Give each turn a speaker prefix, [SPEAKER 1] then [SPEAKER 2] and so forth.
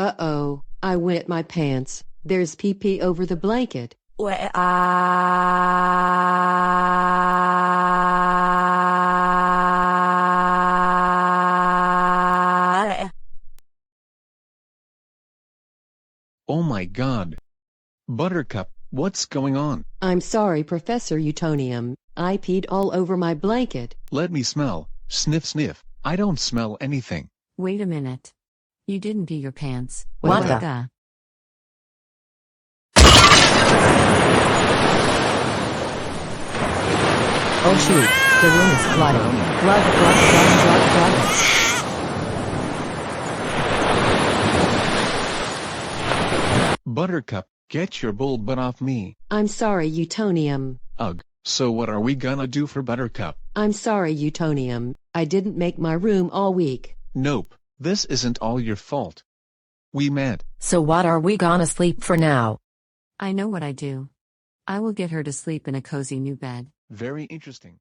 [SPEAKER 1] Uh-oh, I wet my pants. There's pee-pee over the blanket.
[SPEAKER 2] Oh my God. Buttercup, what's going on?
[SPEAKER 1] I'm sorry, Professor Utonium. I peed all over my blanket.
[SPEAKER 2] Let me smell. Sniff sniff. I don't smell anything.
[SPEAKER 3] Wait a minute. You didn't pee your pants.
[SPEAKER 4] What the? Oh shoot, the room is flooding. Flood, flood, flood, flood, flood.
[SPEAKER 2] Buttercup, get your bull butt off me.
[SPEAKER 1] I'm sorry, Utonium.
[SPEAKER 2] Ugh, so what are we gonna do for Buttercup?
[SPEAKER 1] I'm sorry, Utonium. I didn't make my room all week.
[SPEAKER 2] Nope, this isn't all your fault. We met.
[SPEAKER 4] So what are we gonna sleep for now?
[SPEAKER 3] I know what I do. I will get her to sleep in a cozy new bed.
[SPEAKER 2] Very interesting.